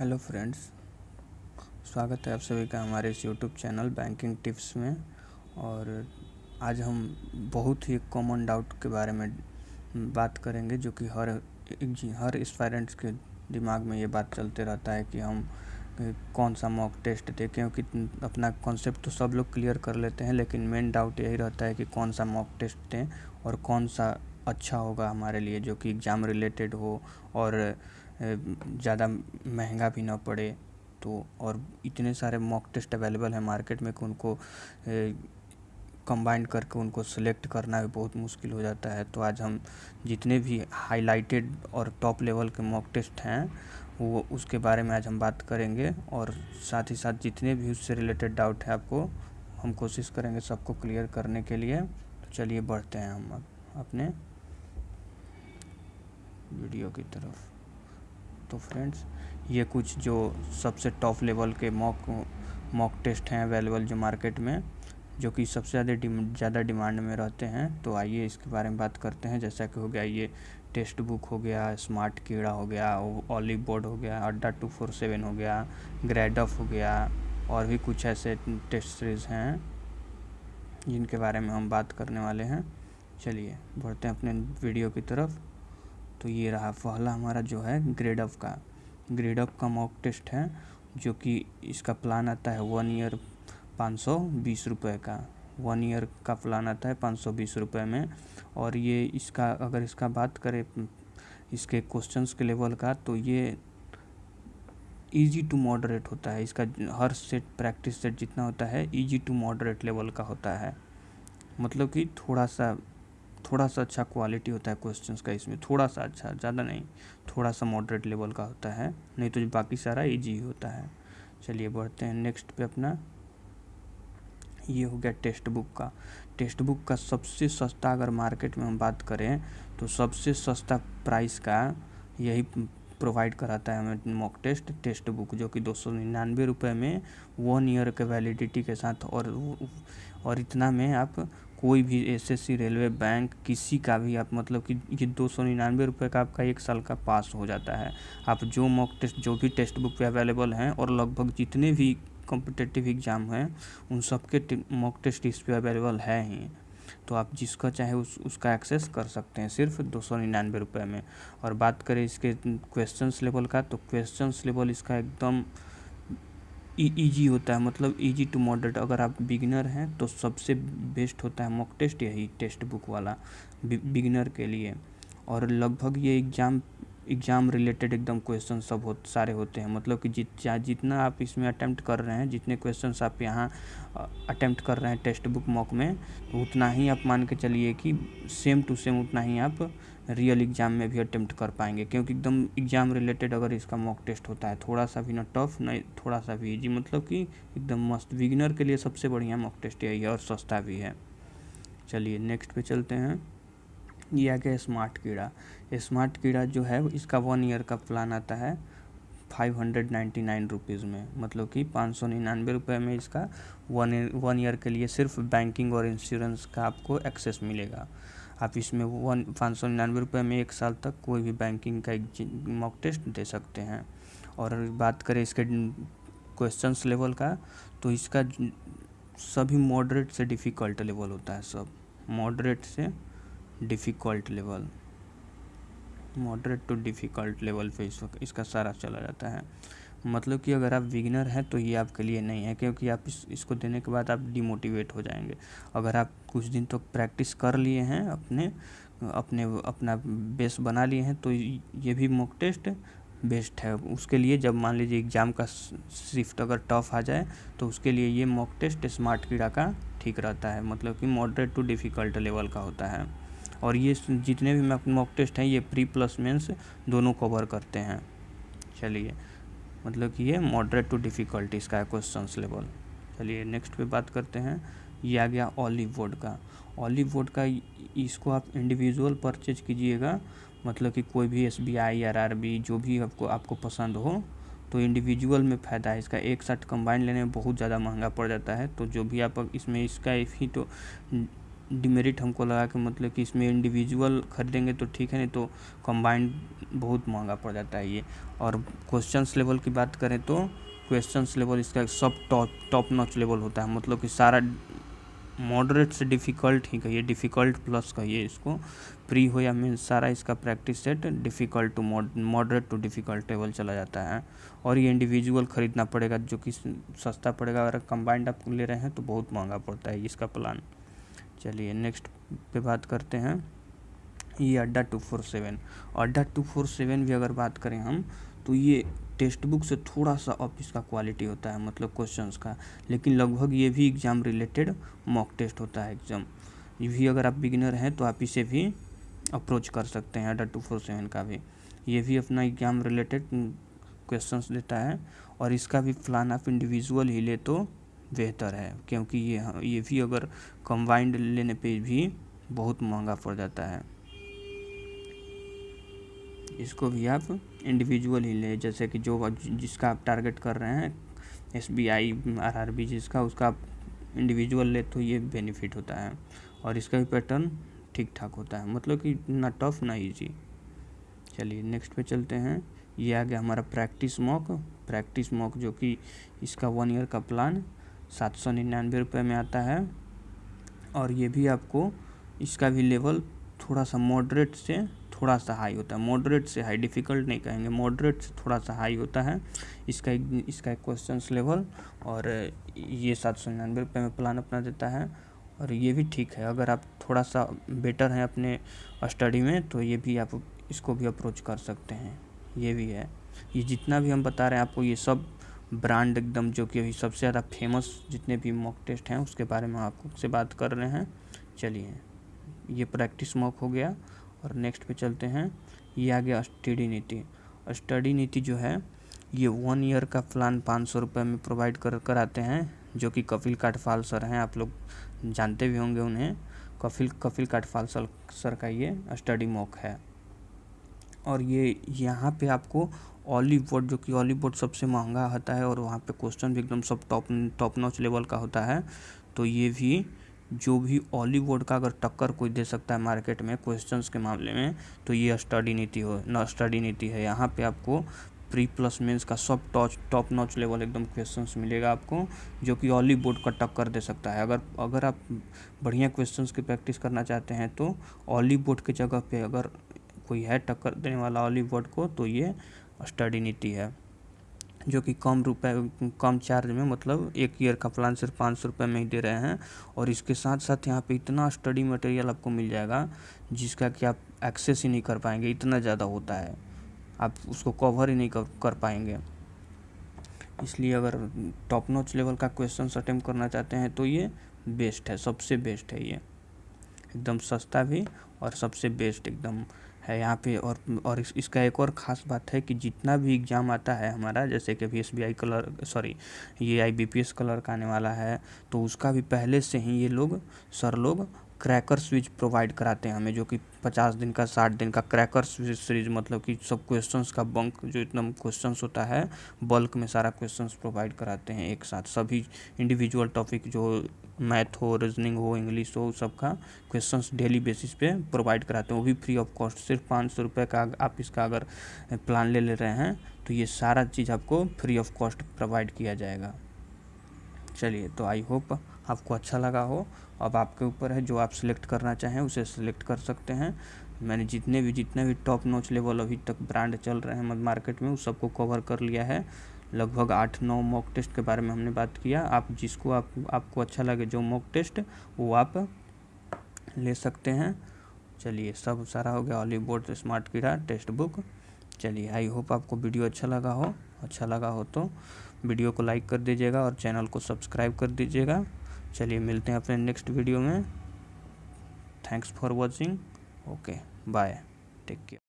Hello friends, स्वागत है आप सभी का हमारे इस यूट्यूब चैनल बैंकिंग टिप्स में। और आज हम बहुत ही कॉमन डाउट के बारे में बात करेंगे, जो कि हर एस्पायरेंट्स के दिमाग में ये बात चलते रहता है कि हम कौन सा मॉक टेस्ट दें। क्योंकि अपना कॉन्सेप्ट तो सब लोग क्लियर कर लेते हैं, लेकिन मेन डाउट यही रहता है कि कौन सा मॉक टेस्ट दें और कौन सा अच्छा होगा हमारे लिए, जो कि एग्ज़ाम रिलेटेड हो और ज़्यादा महंगा भी ना पड़े। तो और इतने सारे मॉक टेस्ट अवेलेबल हैं मार्केट में कि उनको कंबाइन करके उनको सेलेक्ट करना भी बहुत मुश्किल हो जाता है। तो आज हम जितने भी हाईलाइटेड और टॉप लेवल के मॉक टेस्ट हैं वो उसके बारे में आज हम बात करेंगे, और साथ ही साथ जितने भी उससे रिलेटेड डाउट है आपको हम कोशिश करेंगे सबको क्लियर करने के लिए। तो चलिए बढ़ते हैं हम अब अपने वीडियो की तरफ। तो फ्रेंड्स, ये कुछ जो सबसे टॉप लेवल के मॉक टेस्ट हैं अवेलेबल जो मार्केट में, जो कि सबसे ज़्यादा डिमांड में रहते हैं। तो आइए इसके बारे में बात करते हैं। जैसा कि हो गया ये टेस्ट बुक हो गया, स्मार्ट कीड़ा हो गया, ऑलिव बोर्ड हो गया, अड्डा 247 हो गया, ग्रेडअप हो गया, और भी कुछ ऐसे टेस्ट सीरीज़ हैं जिनके बारे में हम बात करने वाले हैं। चलिए बढ़ते हैं अपने वीडियो की तरफ। तो ये रहा पहला हमारा जो है ग्रेडअप का मॉक टेस्ट है, जो कि इसका प्लान आता है 1 ईयर 520 रुपये का। 1 ईयर का प्लान आता है 520 रुपये में। और ये अगर इसका बात करें इसके क्वेश्चंस के लेवल का, तो ये इजी टू मॉडरेट होता है। इसका हर सेट प्रैक्टिस सेट जितना होता है इजी टू मॉडरेट लेवल का होता है। मतलब कि थोड़ा सा अच्छा क्वालिटी होता है क्वेश्चंस का इसमें, थोड़ा सा अच्छा, ज़्यादा नहीं, थोड़ा सा मॉडरेट लेवल का होता है, नहीं तो बाकी सारा इजी होता है। चलिए बढ़ते हैं नेक्स्ट पे अपना। ये हो गया टेक्स्ट बुक का सबसे सस्ता, अगर मार्केट में हम बात करें तो सबसे सस्ता प्राइस का यही प्रोवाइड कराता है हमें मॉक टेस्ट बुक, जो कि 299 रुपये में 1 ईयर के वैलिडिटी के साथ। और इतना में आप कोई भी एसएससी, रेलवे, बैंक, किसी का भी आप, मतलब कि ये 299 रुपये का आपका 1 साल का पास हो जाता है। आप जो मॉक टेस्ट जो भी टेक्स्ट बुक पे अवेलेबल हैं, और लगभग जितने भी कॉम्पिटिटिव एग्ज़ाम हैं उन सब के मॉक टेस्ट इस पे अवेलेबल है ही। तो आप जिसका चाहे उसका एक्सेस कर सकते हैं सिर्फ 299 रुपये में। और बात करें इसके क्वेश्चंस लेवल का, तो क्वेश्चंस लेवल इसका एकदम ईजी होता है, मतलब ईजी टू मॉडरेट। अगर आप बिगिनर हैं तो सबसे बेस्ट होता है मॉक टेस्ट यही टेक्स्ट बुक वाला बिगिनर के लिए। और लगभग ये एग्ज़ाम रिलेटेड एकदम क्वेश्चन सब सारे होते हैं। मतलब कि जितना आप इसमें अटेम्प्ट कर रहे हैं, जितने क्वेश्चंस आप यहाँ अटेम्प्ट कर रहे हैं टेक्स्ट बुक मॉक में, तो उतना ही आप मान के चलिए कि सेम टू सेम उतना ही आप रियल एग्ज़ाम में भी अटेम्प्ट कर पाएंगे। क्योंकि एकदम एग्ज़ाम रिलेटेड अगर इसका मॉक टेस्ट होता है, थोड़ा सा भी ना टफ, नहीं थोड़ा सा भी ईजी, मतलब कि एकदम मस्त। बिगिनर के लिए सबसे बढ़िया मॉक टेस्ट यही है, और सस्ता भी है। चलिए नेक्स्ट पे चलते हैं। ये आ गया स्मार्ट कीड़ा जो है इसका 1 ईयर का प्लान आता है 599 रुपीज़ में। मतलब कि 599 रुपये में इसका 1 ईयर के लिए सिर्फ बैंकिंग और इंश्योरेंस का आपको एक्सेस मिलेगा। आप इसमें 599 रुपये में 1 साल तक कोई भी बैंकिंग का एक मॉक टेस्ट दे सकते हैं। और बात करें इसके क्वेश्चंस लेवल का, तो इसका सभी मॉडरेट से डिफ़िकल्ट लेवल होता है। सब मॉडरेट से difficult level, moderate to difficult level पे इसका सारा चला जाता है। मतलब कि अगर आप बिगिनर हैं तो ये आपके लिए नहीं है, क्योंकि आप इसको देने के बाद आप डिमोटिवेट हो जाएंगे। अगर आप कुछ दिन तो प्रैक्टिस कर लिए हैं, अपना बेस बना लिए हैं, तो ये भी मॉक टेस्ट बेस्ट है उसके लिए। जब मान लीजिए एग्ज़ाम का शिफ्ट अगर टफ आ जाए, तो उसके लिए ये मॉक टेस्ट स्मार्ट कीड़ा का ठीक रहता है। मतलब कि मॉडरेट टू डिफ़िकल्ट लेवल का होता है। और ये जितने भी मॉक टेस्ट हैं ये प्री प्लस मेंस दोनों कवर करते हैं। चलिए, मतलब कि ये मॉडरेट टू डिफ़िकल्ट इसका है क्वेश्चंस लेवल। चलिए नेक्स्ट पे बात करते हैं। ये आ गया ऑलिव बोर्ड का। इसको आप इंडिविजुअल परचेज कीजिएगा, मतलब कि कोई भी SBI, RRB जो भी आपको पसंद हो, तो इंडिविजुअल में फ़ायदा है इसका। एक साथ कंबाइन लेने में बहुत ज़्यादा महंगा पड़ जाता है। तो जो भी आप इसमें इसका ही तो डिमेरिट हमको लगा कि मतलब कि इसमें इंडिविजुअल खरीदेंगे तो ठीक है, नहीं तो कंबाइंड बहुत महंगा पड़ जाता है ये। और क्वेश्चंस लेवल की बात करें तो क्वेश्चंस लेवल इसका सब टॉप नॉच लेवल होता है, मतलब कि सारा मॉडरेट से डिफ़िकल्ट ही कहिए, डिफ़िकल्ट प्लस कहिए इसको, प्री हो या मेन, सारा इसका practice set difficult to moderate to difficult level चला जाता है। और ये इंडिविजुअल ख़रीदना पड़ेगा जो कि सस्ता पड़ेगा, अगर कंबाइंड आप ले रहे हैं तो बहुत महंगा पड़ता है इसका प्लान। चलिए नेक्स्ट पे बात करते हैं, ये अड्डा 247। अड्डा 247 भी अगर बात करें हम तो ये टेक्स्ट बुक से थोड़ा सा अप इसका क्वालिटी होता है, मतलब क्वेश्चंस का, लेकिन लगभग ये भी एग्ज़ाम रिलेटेड मॉक टेस्ट होता है एग्ज़ाम। ये भी अगर आप बिगिनर हैं तो आप इसे भी अप्रोच कर सकते हैं, अड्डा 247 का भी। ये भी अपना एग्ज़ाम रिलेटेड क्वेश्चंस देता है, और इसका भी प्लान आप इंडिविजुअल ही ले तो बेहतर है, क्योंकि ये भी अगर कंबाइंड लेने पे भी बहुत महंगा पड़ जाता है। इसको भी आप इंडिविजुअल ही लें, जैसे कि जिसका आप टारगेट कर रहे हैं SBI RRB जिसका, उसका आप इंडिविजुअल ले तो ये बेनिफिट होता है। और इसका भी पैटर्न ठीक ठाक होता है, मतलब कि ना टफ ना इजी। चलिए नेक्स्ट पे चलते हैं, ये आ गया हमारा प्रैक्टिस मॉक जो कि इसका 1 ईयर का प्लान 799 रुपये में आता है। और ये भी आपको इसका भी लेवल थोड़ा सा मॉडरेट से थोड़ा सा हाई होता है, मॉडरेट से हाई, डिफ़िकल्ट नहीं कहेंगे, मॉडरेट से थोड़ा सा हाई होता है इसका एक क्वेश्चंस लेवल। और ये 799 रुपये में प्लान अपना देता है, और ये भी ठीक है। अगर आप थोड़ा सा बेटर हैं अपने स्टडी में तो ये भी आप इसको भी अप्रोच कर सकते हैं, ये भी है। ये जितना भी हम बता रहे हैं आपको, ये सब ब्रांड एकदम जो कि अभी सबसे ज़्यादा फेमस जितने भी मॉक टेस्ट हैं उसके बारे में आपको से बात कर रहे हैं। चलिए ये प्रैक्टिस मॉक हो गया, और नेक्स्ट पे चलते हैं, ये आ गया स्टडी नीति जो है ये 1 ईयर का प्लान 500 रुपये में प्रोवाइड कराते हैं, जो कि कपिल काठपाल सर हैं, आप लोग जानते भी होंगे उन्हें। कपिल काठपाल सर का ये स्टडी मॉक है। और ये यहाँ पे आपको ऑलीवुड, जो कि ऑलीवुड सबसे महंगा होता है, और वहाँ पे क्वेश्चन भी एकदम सब टॉप नॉच लेवल का होता है। तो ये भी जो भी ऑलीवुड का अगर टक्कर कोई दे सकता है मार्केट में क्वेश्चंस के मामले में, तो ये स्टडी नीति है। यहाँ पे आपको प्री प्लस मेंस का सब टॉप नॉच लेवल एकदम क्वेश्चंस मिलेगा आपको, जो कि ऑलीवुड का टक्कर दे सकता है। अगर आप बढ़िया क्वेश्चंस की प्रैक्टिस करना चाहते हैं तो ऑलीवुड की जगह पे अगर कोई है टक्कर देने वाला ऑलीवुड को, तो ये स्टडी नीति है, जो कि कम चार्ज में, मतलब 1 ईयर का प्लान सिर्फ 500 रुपये में ही दे रहे हैं। और इसके साथ साथ यहाँ पे इतना स्टडी मटेरियल आपको मिल जाएगा जिसका कि आप एक्सेस ही नहीं कर पाएंगे, इतना ज़्यादा होता है, आप उसको कवर ही नहीं कर पाएंगे। इसलिए अगर टॉप नॉच लेवल का क्वेश्चन अटेम्प्ट करना चाहते हैं तो ये बेस्ट है, सबसे बेस्ट है, ये एकदम सस्ता भी और सबसे बेस्ट एकदम है यहाँ पे। और इसका एक और ख़ास बात है कि जितना भी एग्ज़ाम आता है हमारा, जैसे कि अभी SBI ये IBPS क्लर्क का आने वाला है, तो उसका भी पहले से ही ये सर लोग क्रैकर सीरीज प्रोवाइड कराते हैं हमें, जो कि 50 दिन का 60 दिन का क्रैकर सीरीज, मतलब कि सब क्वेश्चंस का बंक जो इतना क्वेश्चंस होता है बल्क में सारा क्वेश्चंस प्रोवाइड कराते हैं एक साथ, सभी इंडिविजुअल टॉपिक जो मैथ हो, रीजनिंग हो, इंग्लिश हो, सबका क्वेश्चंस डेली बेसिस पे प्रोवाइड कराते हैं, वो भी फ्री ऑफ कॉस्ट। सिर्फ 500 रुपये का आप इसका अगर प्लान ले रहे हैं तो ये सारा चीज़ आपको फ्री ऑफ कॉस्ट प्रोवाइड किया जाएगा। चलिए, तो आई होप आपको अच्छा लगा हो। अब आपके ऊपर है, जो आप सिलेक्ट करना चाहें उसे सिलेक्ट कर सकते हैं। मैंने जितने भी टॉप नॉच लेवल अभी तक ब्रांड चल रहे हैं मार्केट में उस सबको कवर कर लिया है। लगभग 8-9 मॉक टेस्ट के बारे में हमने बात किया। आप जिसको आपको अच्छा लगे जो मॉक टेस्ट वो आप ले सकते हैं। चलिए, सब सारा हो गया ऑलीवुड स्मार्ट कीड़ा टेक्स्ट बुक। चलिए, आई होप आपको वीडियो अच्छा लगा हो तो वीडियो को लाइक कर दीजिएगा और चैनल को सब्सक्राइब कर दीजिएगा। चलिए, मिलते हैं अपने नेक्स्ट वीडियो में। Thanks for watching. Okay, bye, take care.